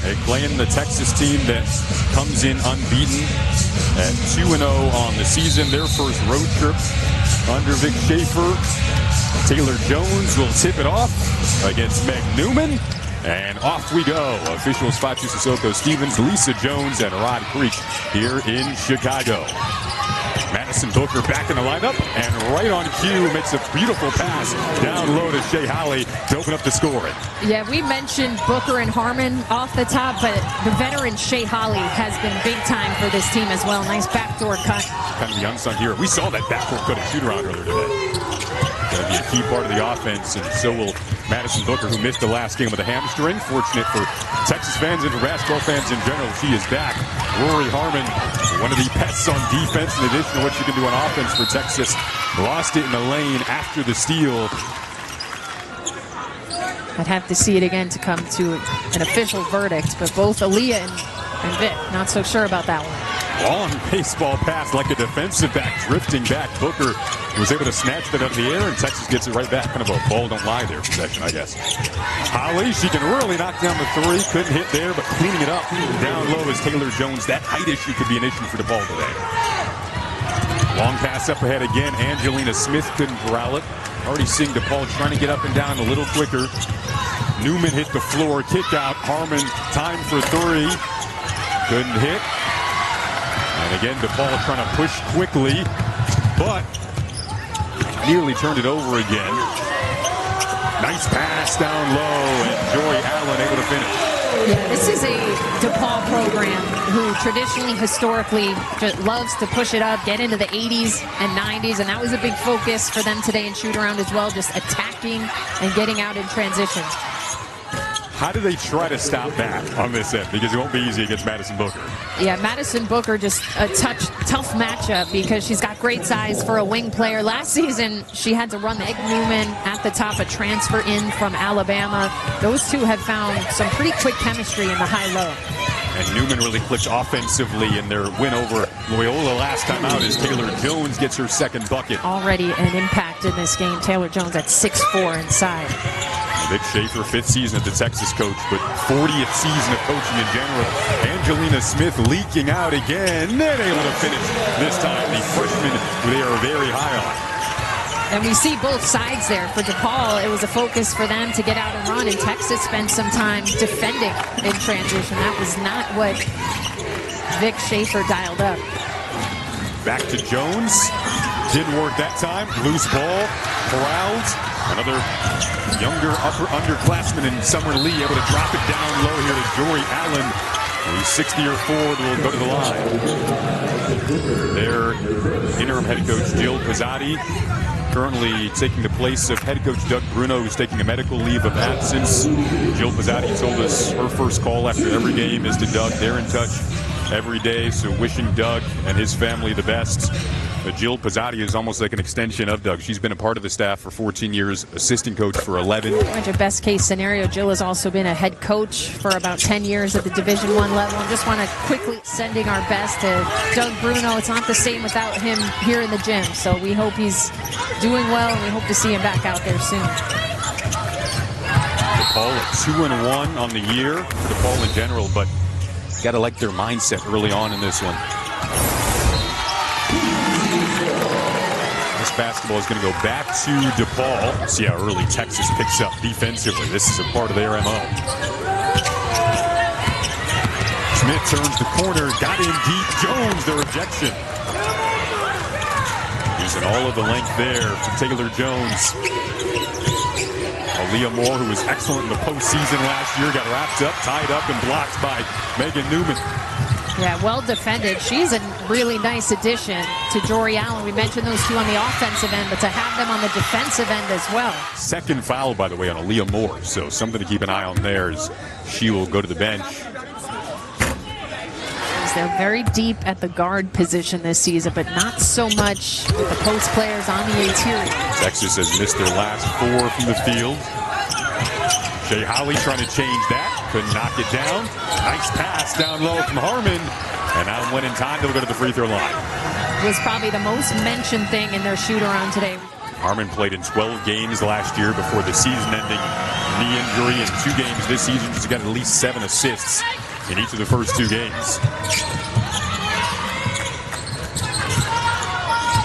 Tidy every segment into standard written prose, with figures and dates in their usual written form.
They're playing the Texas team that comes in unbeaten at 2-0 on the season. Their first road trip under Vic Schaefer. Taylor Jones will tip it off against Meg Newman. And off we go. Officials Fatu Sissoko Stevens, Lisa Jones, and Rod Creek here in Chicago. Madison Booker back in the lineup, and right on cue makes a beautiful pass down low to Shea Holly to open up the scoring. Yeah, we mentioned Booker and Harmon off the top, but the veteran Shea Holly has been big time for this team as well. Nice backdoor cut. Kind of the unsung hero. We saw that backdoor cut and shoot around earlier today. Going to be a key part of the offense, and so will Madison Booker, who missed the last game with a hamstring. Fortunate for Texas fans and for basketball fans in general, she is back. Rori Harmon, one of the pests on defense, in addition to what she can do on offense for Texas. Lost it in the lane after the steal. I'd have to see it again to come to an official verdict, but both Aaliyah and Vic, not so sure about that one. Long baseball pass like a defensive back, drifting back. Booker was able to snatch that up in the air, and Texas gets it right back. Kind of a ball don't lie there possession, I guess. Holly, she can really knock down the three. Couldn't hit there, but cleaning it up down low is Taylor Jones. That height issue could be an issue for DePaul today. Long pass up ahead again. Angelina Smith couldn't corral it. Already seeing DePaul trying to get up and down a little quicker. Newman hit the floor, kick out. Harmon, time for three. Couldn't hit. And again, DePaul trying to push quickly, but nearly turned it over again. Nice pass down low, and Jory Allen able to finish. Yeah, this is a DePaul program who traditionally, historically, just loves to push it up, get into the 80s and 90s, and that was a big focus for them today in shoot-around as well, just attacking and getting out in transitions. How do they try to stop that on this end? Because it won't be easy against Madison Booker. Yeah, Madison Booker, just a tough matchup because she's got great size for a wing player. Last season, she had to run Meg Newman at the top, a transfer in from Alabama. Those two have found some pretty quick chemistry in the high-low. And Newman really clicked offensively in their win over Loyola last time out as Taylor Jones gets her second bucket. Already an impact in this game. Taylor Jones at 6'4" inside. Vic Schaefer, 5th season as the Texas coach, but 40th season of coaching in general. Angelina Smith leaking out again, and able to finish this time. The freshman they are very high on. And we see both sides there. For DePaul, it was a focus for them to get out and run, and Texas spent some time defending in transition. That was not what Vic Schaefer dialed up. Back to Jones. Didn't work that time. Loose ball, corralled. Another younger underclassman in Summer Lee able to drop it down low here to Jory Allen, who's 60 or forward, will go to the line. Their interim head coach, Jill Pizzotti, currently taking the place of head coach Doug Bruno, who's taking a medical leave of absence. Jill Pizzotti told us her first call after every game is to Doug. They're in touch every day, so wishing Doug and his family the best. Jill Pizzotti is almost like an extension of Doug. She's been a part of the staff for 14 years, assistant coach for 11. Best case scenario, Jill has also been a head coach for about 10 years at the Division I level. And just want to quickly sending our best to Doug Bruno. It's not the same without him here in the gym. So we hope he's doing well, and we hope to see him back out there soon. DePaul at 2-1 on the year, DePaul in general, but got to like their mindset early on in this one. Basketball is going to go back to DePaul. See how early Texas picks up defensively. This is a part of their MO. Smith turns the corner, got in deep. Jones, the rejection. Using all of the length there for Taylor Jones. Aaliyah Moore, who was excellent in the postseason last year, got wrapped up, tied up, and blocked by Megan Newman. Yeah, well defended. She's a really nice addition to Jory Allen. We mentioned those two on the offensive end, but to have them on the defensive end as well. Second foul, by the way, on Aaliyah Moore, so something to keep an eye on there as she will go to the bench. They're very deep at the guard position this season, but not so much with the post players on the interior. Texas has missed their last 4 from the field. Shea Holly trying to change that. Couldn't knock it down. Nice pass down low from Harmon. And now when in time, they'll go to the free throw line. It was probably the most mentioned thing in their shoot-around today. Harmon played in 12 games last year before the season-ending knee injury. In 2 games this season, she's got at least 7 assists in each of the first 2 games.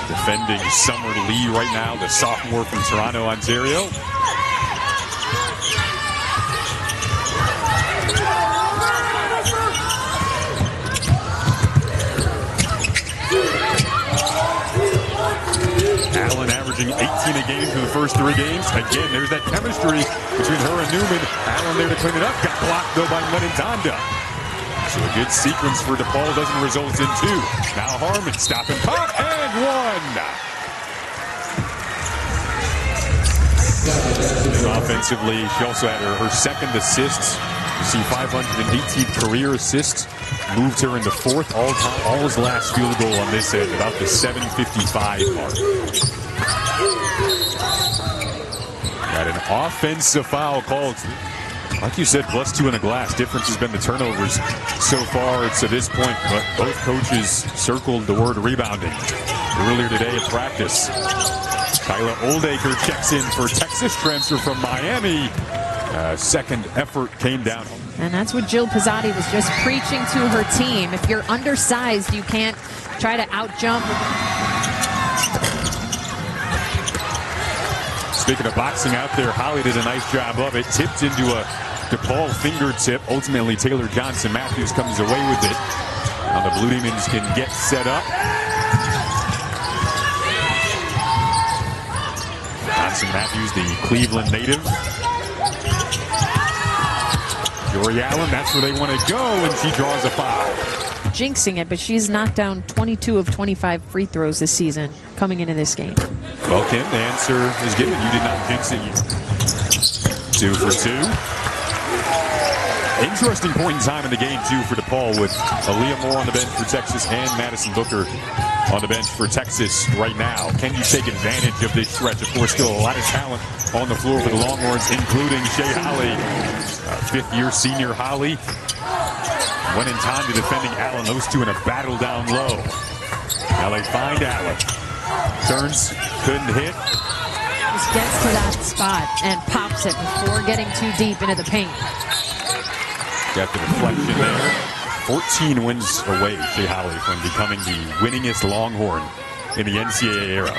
Defending Summer Lee right now, the sophomore from Toronto, Ontario. Allen averaging 18 a game through the first 3 games. Again, there's that chemistry between her and Newman. Allen there to clean it up. Got blocked, though, by Lenintanda. So a good sequence for DePaul doesn't result in 2. Now Harmon, stop and pop, and 1. And offensively, she also had her second assist. You see 518 career assists. Moved her into 4th all-time, all his last field goal on this end, about the 7:55 mark. Got an offensive foul called. Like you said, +2 in a glass. Difference has been the turnovers so far to this point, but both coaches circled the word rebounding earlier today at practice. Laila Oldacre checks in for Texas, transfer from Miami. Second effort came down. And that's what Jill Pizzotti was just preaching to her team. If you're undersized, you can't try to out-jump. Speaking of boxing out there, Holly did a nice job of it. Tipped into a DePaul fingertip. Ultimately, Taylor Johnson-Matthews comes away with it. Now the Blue Demons can get set up. Johnson-Matthews, the Cleveland native. Rori Allen, that's where they want to go, and she draws a foul. Jinxing it, but she's knocked down 22 of 25 free throws this season coming into this game. Well, Kim, the answer is given. You did not jinx it. 2 for 2. Interesting point in time in the game, too, for DePaul, with Aaliyah Moore on the bench for Texas and Madison Booker on the bench for Texas right now. Can you take advantage of this stretch? Of course, still a lot of talent on the floor for the Longhorns, including Shea Holly. 5th-year senior Holly went in time to defending Allen. Those two in a battle down low. Now they find Allen. Turns, couldn't hit. Just gets to that spot and pops it before getting too deep into the paint. Got the deflection there. 14 wins away, Shea Holly, from becoming the winningest Longhorn in the NCAA era.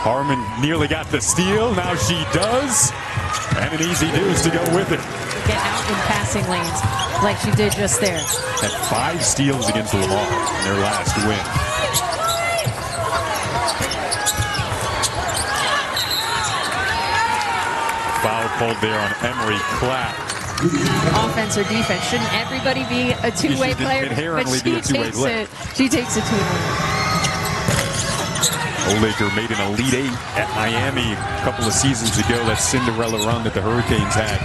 Harmon nearly got the steal. Now she does. And an easy deuce to go with it. Get out in passing lanes like she did just there. Had 5 steals against Lamar in their last win. Foul called there on Emery Clapp. Offense or defense, shouldn't everybody be a two-way player? Inherently be a two-way player. She takes it to him. Oldacre made an Elite 8 at Miami a couple of seasons ago. That Cinderella run that the Hurricanes had,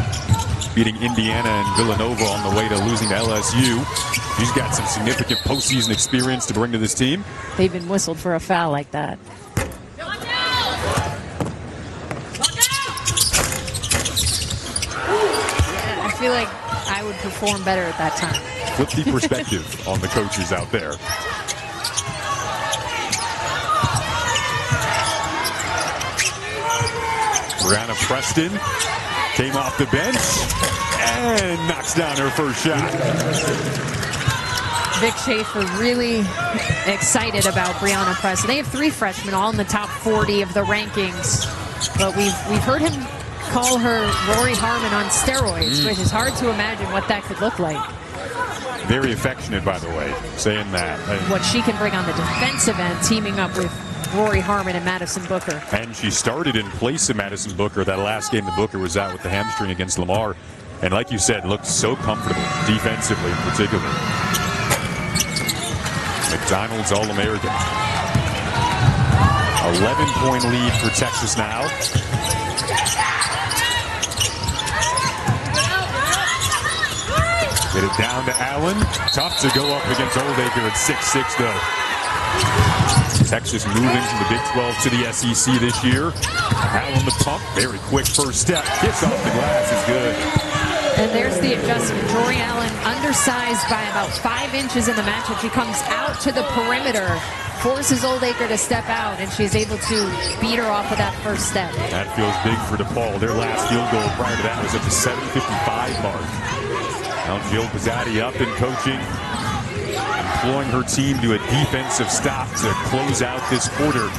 beating Indiana and Villanova on the way to losing to LSU. She's got some significant postseason experience to bring to this team. They've been whistled for a foul like that. I feel like I would perform better at that time. Flip the perspective on the coaches out there. Brianna Preston came off the bench and knocks down her first shot. Vic Schaefer really excited about Brianna Preston. They have 3 freshmen all in the top 40 of the rankings, but we've heard him call her Rori Harmon on steroids, which is hard to imagine what that could look like. Very affectionate, by the way, saying that. What she can bring on the defensive end, teaming up with Rori Harmon and Madison Booker. And she started in place of Madison Booker. That last game, the Booker was out with the hamstring against Lamar. And like you said, looked so comfortable, defensively in particular. McDonald's All-American. 11-point lead for Texas now. Get it down to Allen. Tough to go up against Oldacre at 6'6", though. Texas moving from the Big 12 to the SEC this year. Allen the pump. Very quick first step. Gets off the glass is good. And there's the adjustment. Rori Allen undersized by about 5 inches in the matchup. She comes out to the perimeter forces Oldacre to step out, and she's able to beat her off of that first step. That feels big for DePaul. Their last field goal prior to that was at the 7:55 mark. Now Jill Pizzotti up and coaching, employing her team to a defensive stop to close out this quarter.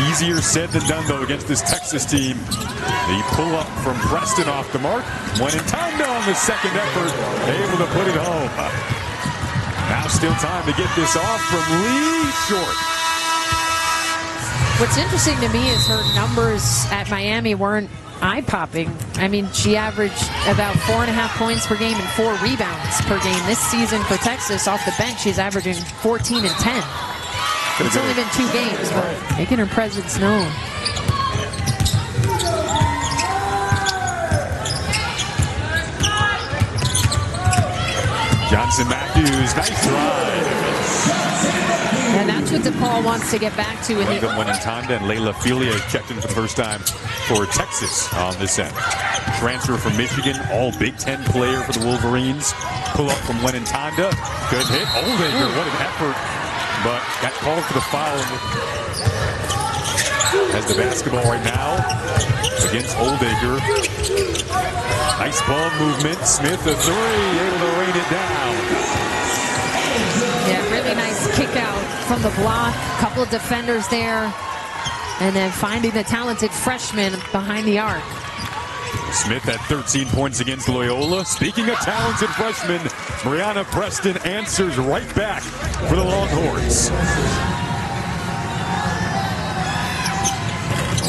Easier said than done, though, against this Texas team. The pull-up from Preston off the mark. Went in time on the second effort, able to put it home. Now still time to get this off from Lee, short. What's interesting to me is her numbers at Miami weren't eye-popping. I mean, she averaged about 4.5 points per game and 4 rebounds per game. This season for Texas, off the bench, she's averaging 14 and 10. It's only been 2 games, but making her presence known. Johnson Matthews, nice drive. And that's what DePaul wants to get back to. Went in time, then Laila Phelia checked in for the first time for Texas on this end. Transfer from Michigan, all Big Ten player for the Wolverines. Pull up from Wenentanda. Good hit. Oldacre, what an effort. But got called for the foul. Has the basketball right now against Oldacre. Nice ball movement. Smith a 3, able to rain it down. Yeah, really nice kick out from the block. Couple of defenders there. And then finding the talented freshman behind the arc. Smith had 13 points against Loyola. Speaking of talented freshmen, Mariana Preston answers right back for the Longhorns.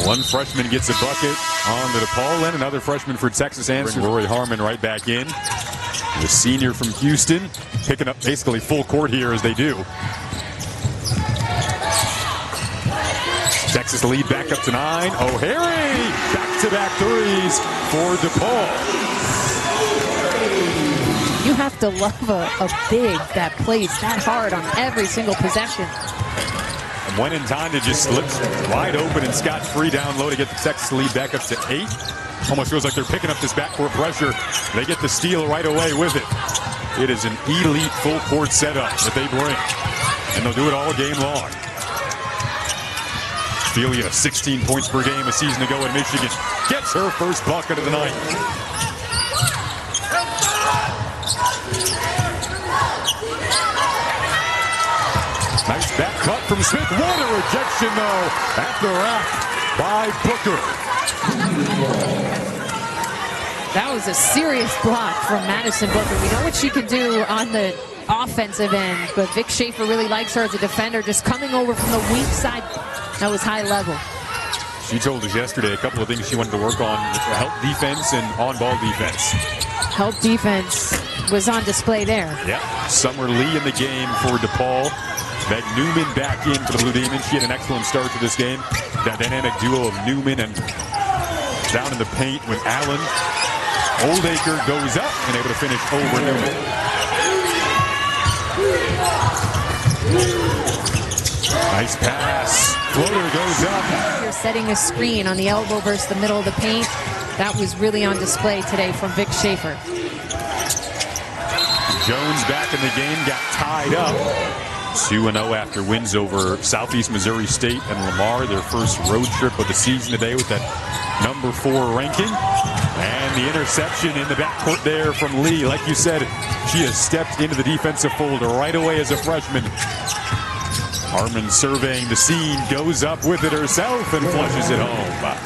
One freshman gets a bucket on the DePaul end. Another freshman for Texas answers. Rori Harmon right back in. The senior from Houston, picking up basically full court here as they do. Texas lead back up to 9. O'Hare, back-to-back threes for DePaul. You have to love a big that plays that hard on every single possession. And Wenentanda just slips wide open and scotch-free down low to get the Texas lead back up to 8. Almost feels like they're picking up this backcourt pressure. They get the steal right away with it. It is an elite full-court setup that they bring, and they'll do it all game long. Phelia, 16 points per game a season ago in Michigan, gets her first bucket of the night. Nice back cut from Smith. What a rejection, though, at the rack by Booker. That was a serious block from Madison Booker. We know what she can do on the offensive end, but Vic Schaefer really likes her as a defender, just coming over from the weak side. That was high level. She told us yesterday a couple of things she wanted to work on: help defense and on-ball defense. Help defense was on display there. Yeah, Summer Lee in the game for DePaul. Meg Newman back in for the Blue Demons. She had an excellent start to this game. That dynamic duo of Newman and down in the paint with Allen. Oldacre goes up and able to finish over Newman. Nice pass. Floater goes up. You're setting a screen on the elbow versus the middle of the paint. That was really on display today from Vic Schaefer. Jones back in the game, got tied up. 2-0 after wins over Southeast Missouri State and Lamar, their first road trip of the season today with that number 4 ranking. And the interception in the backcourt there from Lee. Like you said, she has stepped into the defensive fold right away as a freshman. Harmon surveying the scene, goes up with it herself and flushes it home.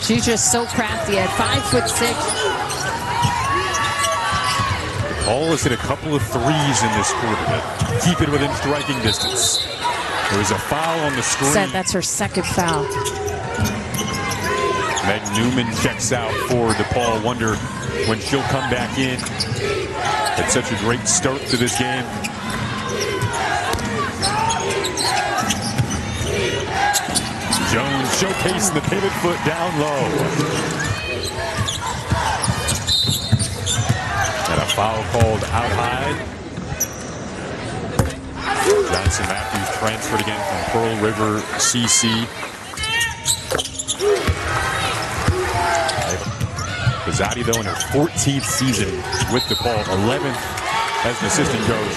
She's just so crafty at 5'6". Paul has hit a couple of threes in this quarter to keep it within striking distance. There was a foul on the screen. That's her second foul. Meg Newman checks out for DePaul. Wonder when she'll come back in. Had such a great start to this game. Jones showcasing the pivot foot down low. And a foul called out high. Johnson Matthews transferred again from Pearl River CC. Pizzotti, though, in her 14th season with DePaul, 11th as an assistant coach.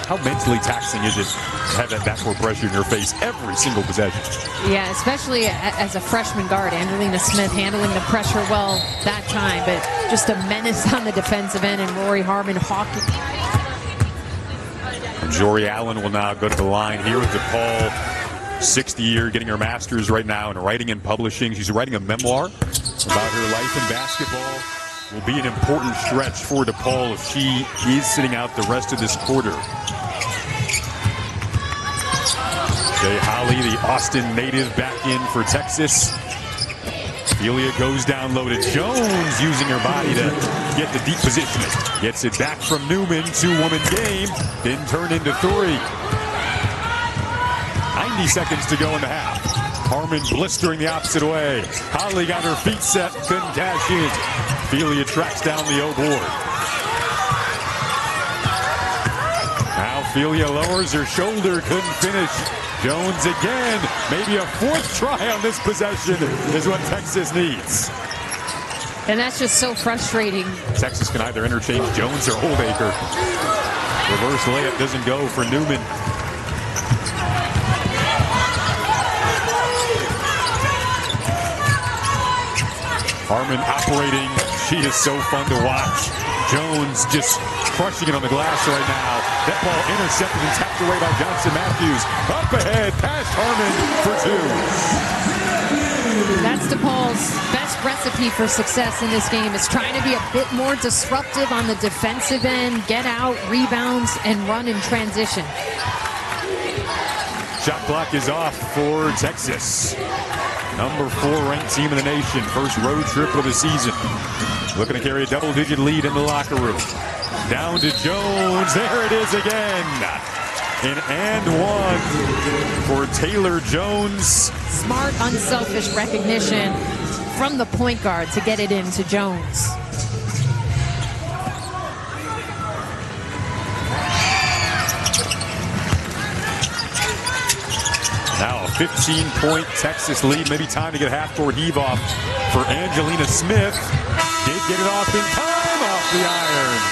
how mentally taxing is it to have that backcourt pressure in your face every single possession? Yeah, especially as a freshman guard. Angelina Smith handling the pressure well that time, but just a menace on the defensive end, and Rori Harmon hawking. Jory Allen will now go to the line here with DePaul. 60 year, getting her master's right now in writing and publishing. She's writing a memoir about her life in basketball. Will be an important stretch for DePaul if she is sitting out the rest of this quarter. Jay Holly, the Austin native, back in for Texas. Phelia goes down low to Jones, using her body to get the deep positioning. Gets it back from Newman, 2-woman game, then turn into 3. 90 seconds to go in the half. Harmon blistering the opposite way. Holly got her feet set, couldn't cash in. Phelia tracks down the O board. Now Phelia lowers her shoulder, couldn't finish. Jones again, maybe a 4th try on this possession is what Texas needs. And that's just so frustrating. Texas can either interchange Jones or Oldacre. Reverse layup doesn't go for Newman. Harmon operating. She is so fun to watch. Jones just crushing it on the glass right now. That ball intercepted and tapped away by Johnson Matthews. Up ahead, past Harmon for 2. That's DePaul's best recipe for success in this game, is trying to be a bit more disruptive on the defensive end, get out, rebounds, and run in transition. Shot clock is off for Texas. Number 4 ranked team in the nation. First road trip of the season. Looking to carry a double-digit lead in the locker room. Down to Jones. There it is again. An and 1 for Taylor Jones. Smart, unselfish recognition from the point guard to get it into Jones. Now a 15-point Texas lead. Maybe time to get a half-court heave-off for Angelina Smith. Did get it off in time, off the iron.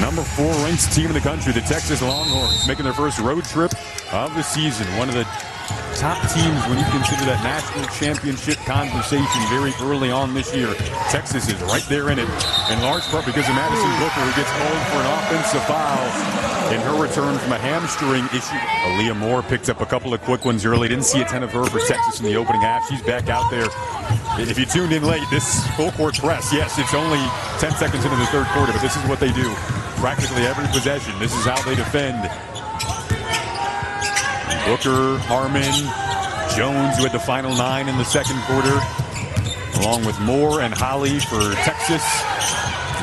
Number 4 ranked team in the country, the Texas Longhorns, making their first road trip of the season. One of the top teams when you consider that national championship conversation very early on this year. Texas is right there in it, in large part because of Madison Booker, who gets called for an offensive foul in her return from a hamstring issue. Aaliyah Moore picked up a couple of quick ones early. Didn't see a ton of her for Texas in the opening half. She's back out there. If you tuned in late, this full court press, yes, it's only 10 seconds into the third quarter, but this is what they do. Practically every possession, this is how they defend. Booker, Harmon, Jones, who had the final 9 in the second quarter, along with Moore and Holly for Texas.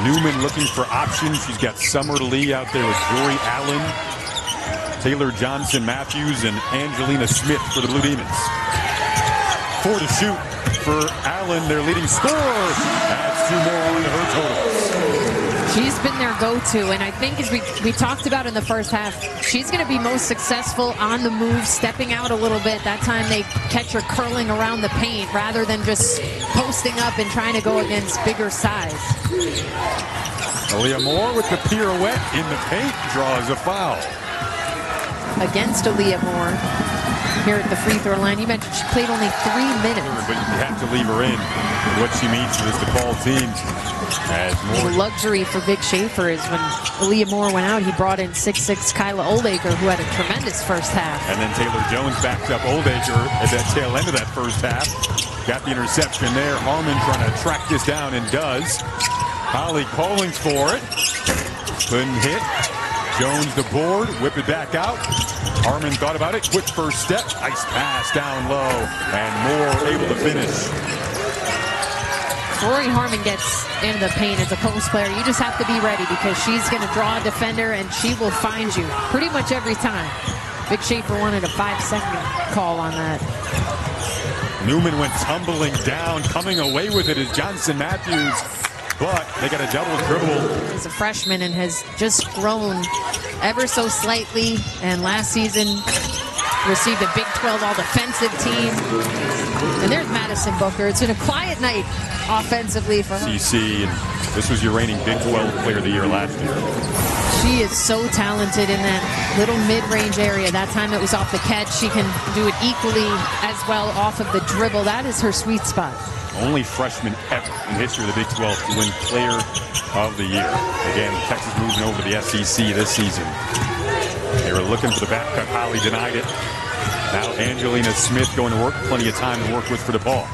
Newman looking for options. She's got Summer Lee out there with Jory Allen, Taylor Johnson Matthews, and Angelina Smith for the Blue Demons. 4 to shoot for Allen, their leading scorer. Adds 2 more on to her totals. She's been their go-to, and I think as we talked about in the first half, she's going to be most successful on the move, stepping out a little bit. That time they catch her curling around the paint rather than just posting up and trying to go against bigger size. Aaliyah Moore with the pirouette in the paint draws a foul. Against Aaliyah Moore here at the free throw line. You mentioned she played only 3 minutes. But you have to leave her in with what she means to this DePaul team. As Moore. The luxury for Vic Schaefer is when Aaliyah Moore went out, he brought in 6'6" Kyla Oldacre, who had a tremendous first half. And then Taylor Jones backed up Oldacre at that tail end of that first half. Got the interception there. Harmon trying to track this down and does. Holly calling for it. Couldn't hit. Jones the board, whip it back out. Harmon thought about it. Quick first step. Nice pass down low. And Moore able to finish. Rori Harmon gets into the paint as a post player. You just have to be ready because she's going to draw a defender and she will find you pretty much every time. Vic Schaefer wanted a 5-second call on that. Newman went tumbling down. Coming away with it is Johnson Matthews. But they got a double dribble. He's a freshman and has just grown ever so slightly. And last season received a Big 12 all-defensive team. And there's Madison Booker. It's been a quiet night offensively for her. CC, and this was your reigning Big 12 player of the year last year. She is so talented in that little mid-range area. That time it was off the catch. She can do it equally as well off of the dribble. That is her sweet spot. Only freshman ever in the history of the Big 12 to win Player of the Year. Again, Texas moving over to the SEC this season. They were looking for the back cut. Holly denied it. Now Angelina Smith going to work. Plenty of time to work with for DePaul.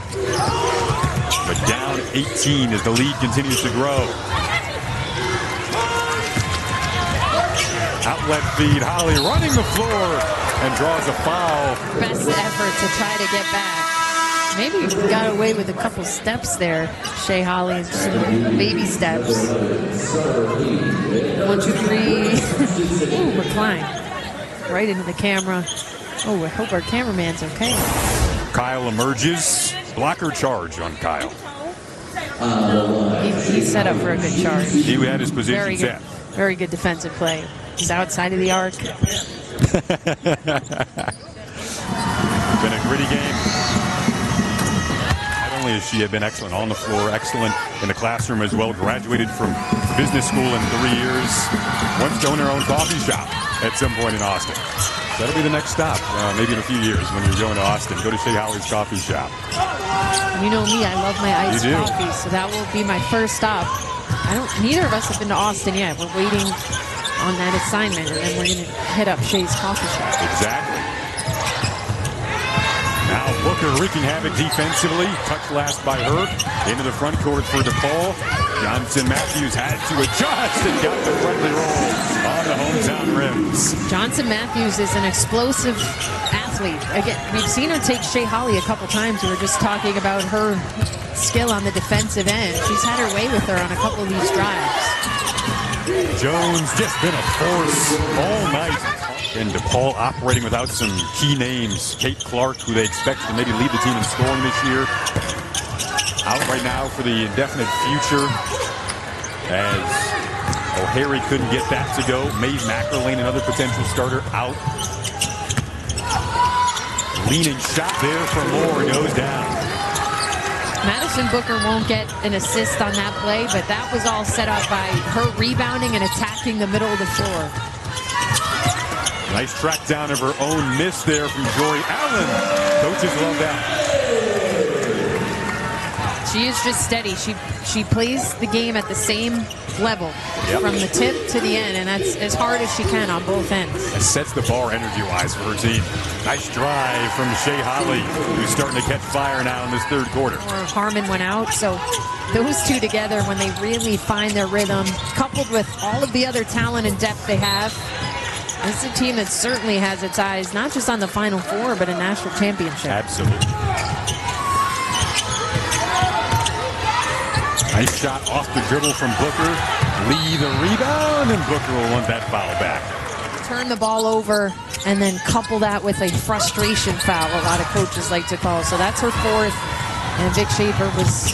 But down 18 as the lead continues to grow. Outlet feed. Holly running the floor and draws a foul. Best effort to try to get back. Maybe got away with a couple steps there, Shea Holly. Just baby steps. 1, 2, 3. Ooh, recline. Right into the camera. Oh, I hope our cameraman's okay. Kyle emerges. Blocker charge on Kyle. He's set up for a good charge. He had his position Very set. good. Very good defensive play. He's outside of the arc. Been a gritty game. Not only has she been excellent on the floor, excellent in the classroom as well, graduated from business school in 3 years, wants to own her own coffee shop at some point in Austin. That'll be the next stop, maybe in a few years when you're going to Austin. Go to Shea Holly's coffee shop. You know me, I love my iced coffee, so that will be my first stop. Neither of us have been to Austin yet. We're waiting on that assignment, and then we're going to hit up Shea's coffee shop. Exactly. Now Booker wreaking havoc defensively. Touch last by her. Into the front court for DePaul. Johnson Matthews had to adjust and got the friendly roll on the hometown rims. Johnson Matthews is an explosive athlete. Again, we've seen her take Shea Holly a couple times. We were just talking about her skill on the defensive end. She's had her way with her on a couple of these drives. Jones just been a force all night. And DePaul operating without some key names. Kate Clark, who they expect to maybe lead the team in scoring this year, out right now for the indefinite future as O'Hare couldn't get that to go. Maeve Mackerlane, another potential starter, out. Leaning shot there from Moore, goes down. Madison Booker won't get an assist on that play, but that was all set up by her rebounding and attacking the middle of the floor. Nice track down of her own miss there from Jory Allen. Coaches love that. She is just steady. She plays the game at the same level from the tip to the end, and that's as hard as she can on both ends. It sets the bar energy-wise for her team. Nice drive from Shea Holly, who's starting to catch fire now in this third quarter. Harmon went out, so those two together, when they really find their rhythm, coupled with all of the other talent and depth they have, this is a team that certainly has its eyes not just on the Final Four, but a national championship. Absolutely. Nice shot off the dribble from Booker. Lee the rebound, and Booker will want that foul back. Turn the ball over and then couple that with a frustration foul, a lot of coaches like to call. So that's her fourth, and Vic Schaefer was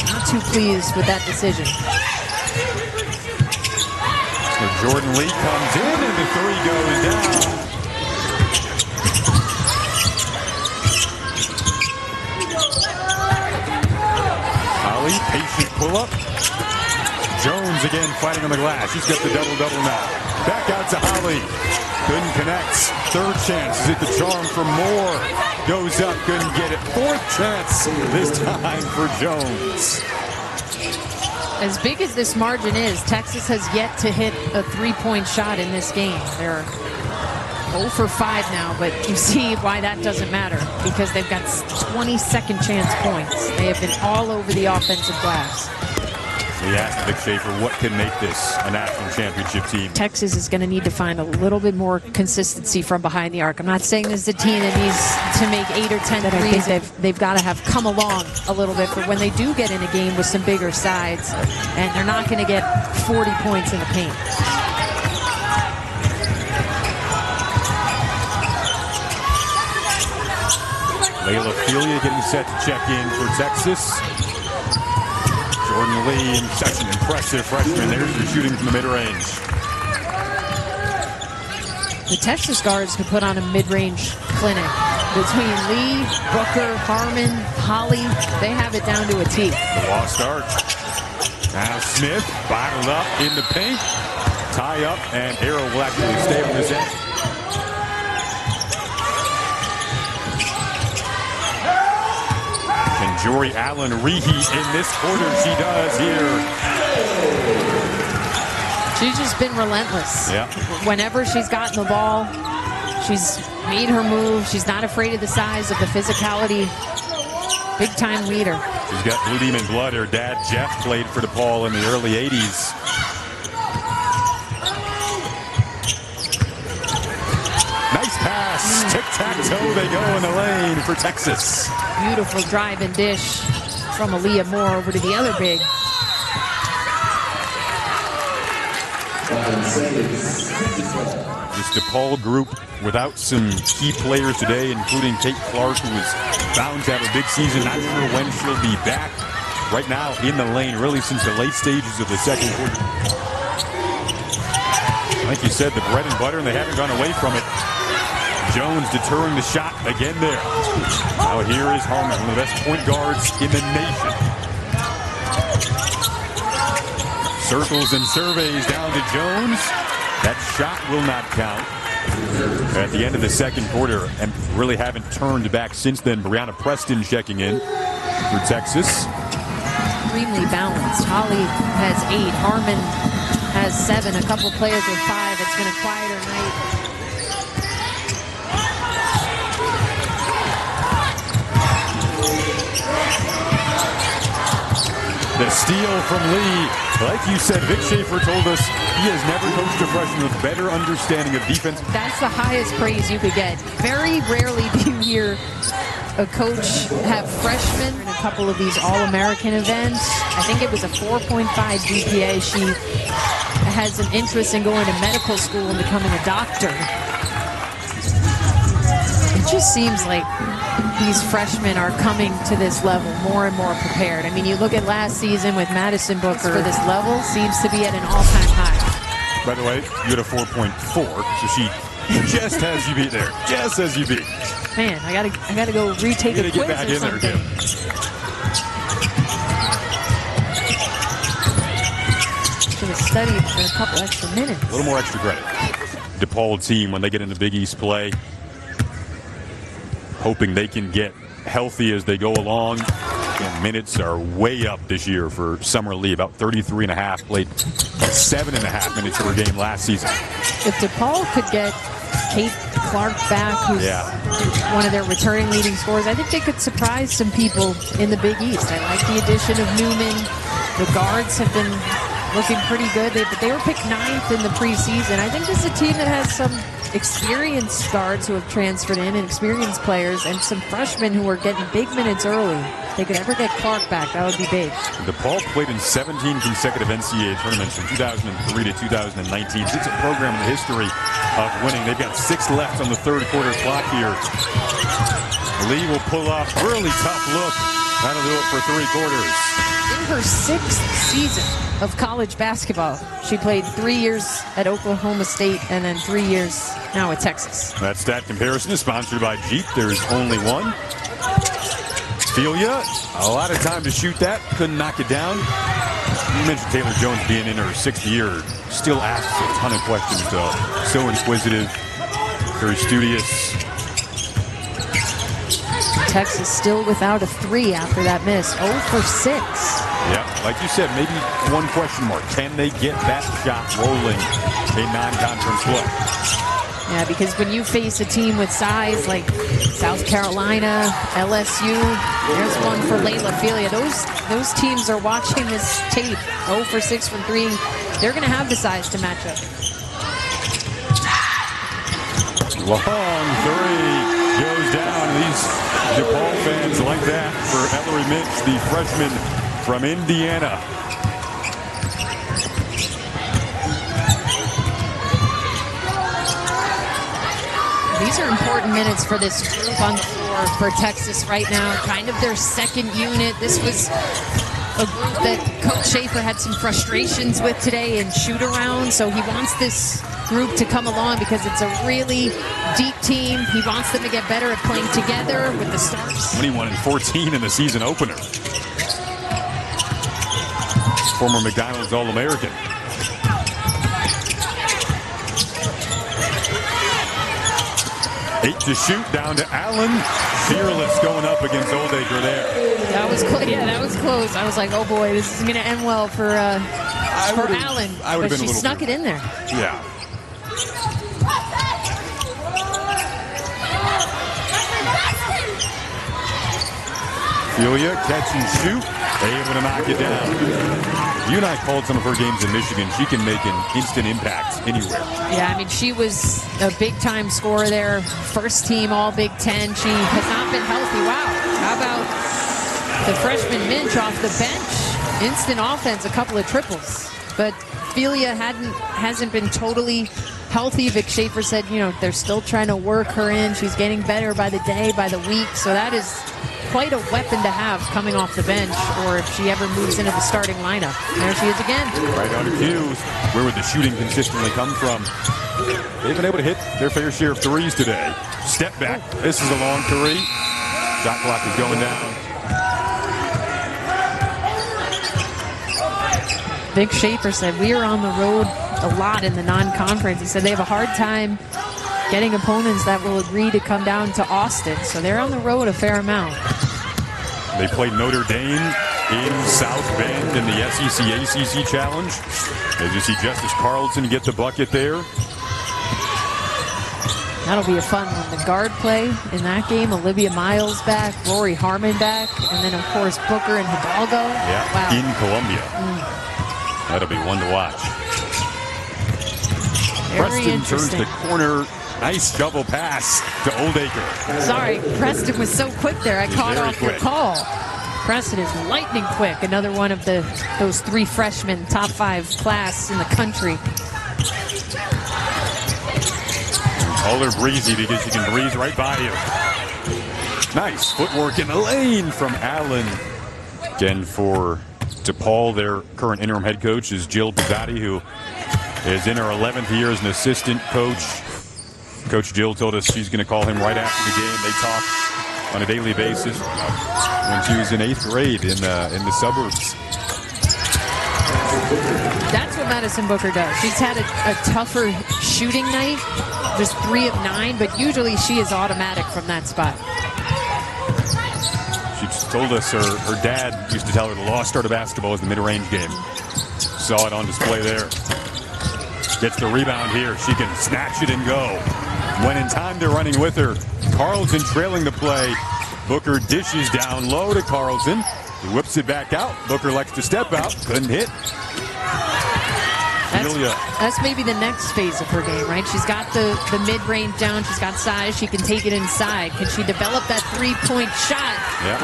not too pleased with that decision. So Jordan Lee comes in, and the three goes down. Holly, patient pull-up. Jones again fighting on the glass. She's got the double-double now. Back out to Holly. Couldn't connect. Third chance. Is it the charm for Moore? Goes up, couldn't get it. Fourth chance this time for Jones. As big as this margin is, Texas has yet to hit a three-point shot in this game. They're 0 for 5 now, but you see why that doesn't matter, because they've got 20 second chance points. They have been all over the offensive glass. We asked Vic Schaefer what can make this a national championship team. Texas is going to need to find a little bit more consistency from behind the arc. I'm not saying this is a team that needs to make 8 or 10 threes. They've got to have come along a little bit for when they do get in a game with some bigger sides, and they're not going to get 40 points in the paint. Laila Phelia getting set to check in for Texas. Jordan Lee, such an impressive freshman. There's her shooting from the mid-range. The Texas guards could put on a mid-range clinic. Between Lee, Booker, Harmon, Holly, they have it down to a T. The lost start. Now Smith bottled up in the paint. tie up, and Arrow will actually stay on this end. Can Jory Allen reheat in this quarter? She does here. She's just been relentless. Yeah. Whenever she's gotten the ball, she's made her move. She's not afraid of the size, of the physicality. Big time leader. She's got Blue Demon blood. Her dad, Jeff, played for DePaul in the early 80s. Nice pass. Tic-tac-toe, they go in the lane for Texas. Beautiful drive and dish from Aaliyah Moore over to the other big. This DePaul group without some key players today, including Kate Clark, who is bound to have a big season. Not sure when she'll be back. Right now in the lane, really since the late stages of the second quarter. Like you said, the bread and butter, and they haven't gone away from it. Jones deterring the shot again there. Now here is Harmon, one of the best point guards in the nation. Circles and surveys down to Jones. That shot will not count. At the end of the second quarter, and really haven't turned back since then. Brianna Preston checking in for Texas. Extremely balanced. Holly has 8. Harmon has 7. A couple players with 5. It's been a quieter night. The steal from Lee. Like you said, Vic Schaefer told us he has never coached a freshman with better understanding of defense. That's the highest praise you could get. Very rarely do you hear a coach have freshmen in a couple of these All-American events. I think it was a 4.5 GPA. She has an interest in going to medical school and becoming a doctor. It just seems like these freshmen are coming to this level more and more prepared. I mean, you look at last season with Madison Booker, for this level seems to be at an all-time high. By the way, you had a 4.4, so she just has you beat there. Just has you beat. Man, I gotta go retake a quiz get back or in something. there, Jim. Should have studied for a couple extra minutes. A little more extra credit. DePaul team, when they get into Big East play, hoping they can get healthy as they go along. And minutes are way up this year for Summer Lee, about 33.5, played 7.5 minutes per game last season. If DePaul could get Kate Clark back, who's one of their returning leading scorers, I think they could surprise some people in the Big East. I like the addition of Newman. The guards have been looking pretty good. They were picked 9th in the preseason. I think this is a team that has some experienced guards who have transferred in, and experienced players, and some freshmen who are getting big minutes early. If they could ever get Clark back, that would be big. DePaul played in 17 consecutive NCAA tournaments from 2003 to 2019. It's a program in the history of winning. They've got 6 left on the third quarter clock here. Lee will pull off really tough look. That'll do it for 3 quarters. In her 6th season of college basketball, she played 3 years at Oklahoma State and then 3 years now at Texas. That stat comparison is sponsored by Jeep. There's only one. Phelia, a lot of time to shoot that. Couldn't knock it down. You mentioned Taylor Jones being in her 6th year. Still asks a ton of questions, though. So inquisitive, very studious. Texas still without a 3 after that miss. 0 for 6. Yeah, like you said, maybe one question mark. Can they get that shot rolling in non-conference play? Yeah, because when you face a team with size like South Carolina, LSU, there's one for Laila, Phelia. Those teams are watching this tape. 0 for 6 from 3. They're going to have the size to match up. Long 3 goes down. These DePaul fans like that for Ellery Mitch, the freshman from Indiana. These are important minutes for this group on the floor for Texas right now. Kind of their second unit. This was a group that Coach Schaefer had some frustrations with today in shoot around. So he wants this group to come along because it's a really deep team. He wants them to get better at playing together with the stars. 21-14 in the season opener. Former McDonald's All-American. 8 to shoot, down to Allen. Fearless going up against Oldacre there. That was close. Yeah, that was close. I was like, oh boy, this is going to end well for Allen. But she snuck it in there. Yeah. Phelia, catch and shoot, able to knock it down. You and I called some of her games in Michigan. She can make an instant impact anywhere. Yeah, I mean, she was a big-time scorer there. First team All Big Ten. She has not been healthy. Wow. How about the freshman Minch off the bench? Instant offense, a couple of triples. But Phelia hasn't been totally healthy. Vic Schaefer said, you know, they're still trying to work her in. She's getting better by the day, by the week. So that is quite a weapon to have coming off the bench, or if she ever moves into the starting lineup. There she is again. Right on her cues. Where would the shooting consistently come from? They've been able to hit their fair share of threes today. Step back. This is a long three. Shot clock is going down. Vic Schaefer said, we are on the road a lot in the non-conference. He said they have a hard time getting opponents that will agree to come down to Austin. So they're on the road a fair amount. They played Notre Dame in South Bend in the SEC ACC Challenge. As you see Justice Carlson get the bucket there. That'll be a fun one. The guard play in that game. Olivia Miles back, Rori Harmon back, and then, of course, Booker and Hidalgo. Yeah, wow. In Columbia. That'll be one to watch. Very Preston turns the corner. Nice shovel pass to Oldacre. Sorry, Preston was so quick there. I caught off your call. Preston is lightning quick. Another one of those 3 freshmen, top 5 class in the country. Call her breezy because she can breeze right by you. Nice footwork in the lane from Allen. Again, for DePaul, their current interim head coach is Jill Pizzotti, who is in her 11th year as an assistant coach. Coach Jill told us she's going to call him right after the game. They talk on a daily basis when she was in 8th grade in the suburbs. That's what Madison Booker does. She's had a tougher shooting night, just 3 of 9, but usually she is automatic from that spot. She told us her dad used to tell her the lost art of basketball is the mid-range game. Saw it on display there. Gets the rebound here. She can snatch it and go. When in time, they're running with her. Carlson trailing the play. Booker dishes down low to Carlson. He whips it back out. Booker likes to step out. Couldn't hit. That's maybe the next phase of her game, right? She's got the mid-range down. She's got size. She can take it inside. Can she develop that three-point shot? Yeah.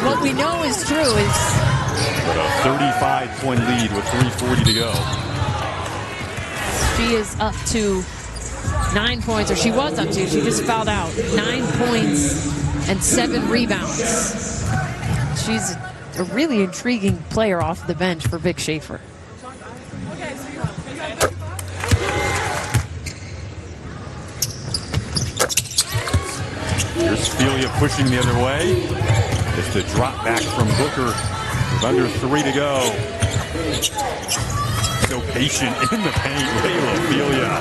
What we know is true is... But a 35-point lead with 3:40 to go. She is up to 9 points, or she was up to. She just fouled out. 9 points and 7 rebounds. She's a really intriguing player off the bench for Vic Schaefer. Here's Phelia pushing the other way. Just a drop back from Booker with under 3 to go. So patient in the paint, Laila Phelia.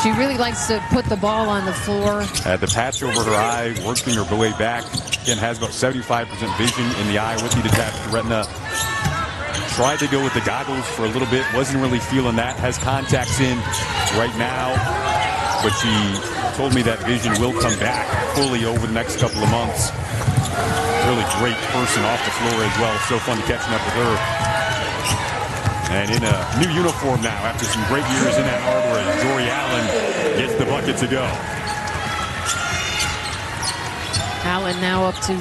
She really likes to put the ball on the floor. Had the patch over her eye, working her way back. Again, has about 75% vision in the eye with the detached retina. Tried to go with the goggles for a little bit. Wasn't really feeling that. Has contacts in right now. But she told me that vision will come back fully over the next couple of months. Really great person off the floor as well. So fun catching up with her. And in a new uniform now, after some great years in Ann Arbor, as Rori Allen gets the bucket to go. Allen now up to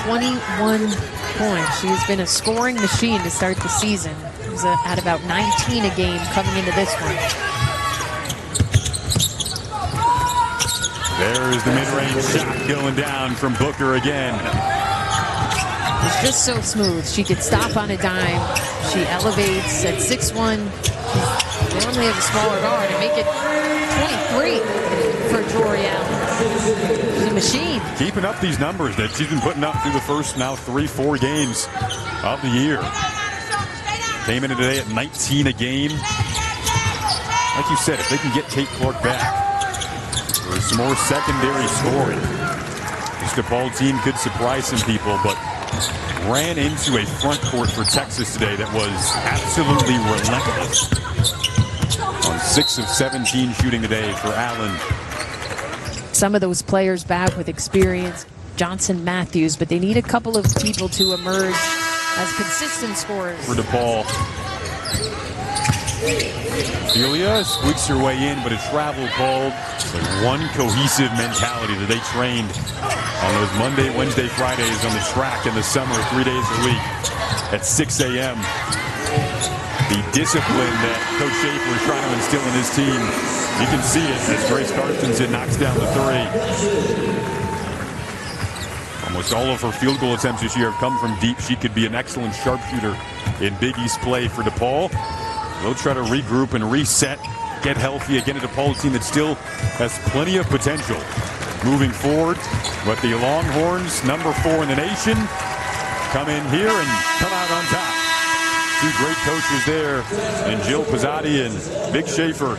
21 points. She has been a scoring machine to start the season. She was at about 19 a game coming into this one. There's the mid-range shot going down from Booker again. It's just so smooth. She could stop on a dime. She elevates at 6'1". They normally have a smaller guard and make it 23 for Rori Allen. She's a machine. Keeping up these numbers that she's been putting up through the first now 3-4 games of the year. Came in today at 19 a game. Like you said, if they can get Kate Clark back, or There's some more secondary scoring. This DePaul team could surprise some people, but ran into a front court for Texas today that was absolutely relentless. On 6 of 17 shooting today for Allen. Some of those players back with experience, Johnson, Matthews, but they need a couple of people to emerge as consistent scorers. For DePaul. Phelia squeaks her way in, but a travel called. But one cohesive mentality that they trained on those Monday, Wednesday, Fridays on the track in the summer, 3 days a week at 6 a.m. The discipline that Coach Schaefer is trying to instill in his team, you can see it as Grace Carstensen knocks down the three. Almost all of her field goal attempts this year have come from deep. She could be an excellent sharpshooter in Big East play for DePaul. They'll try to regroup and reset, get healthy. Again, a DePaul team that still has plenty of potential moving forward. But the Longhorns, number 4 in the nation, come in here and come out on top. Two great coaches there, and Jill Pizzotti and Vic Schaefer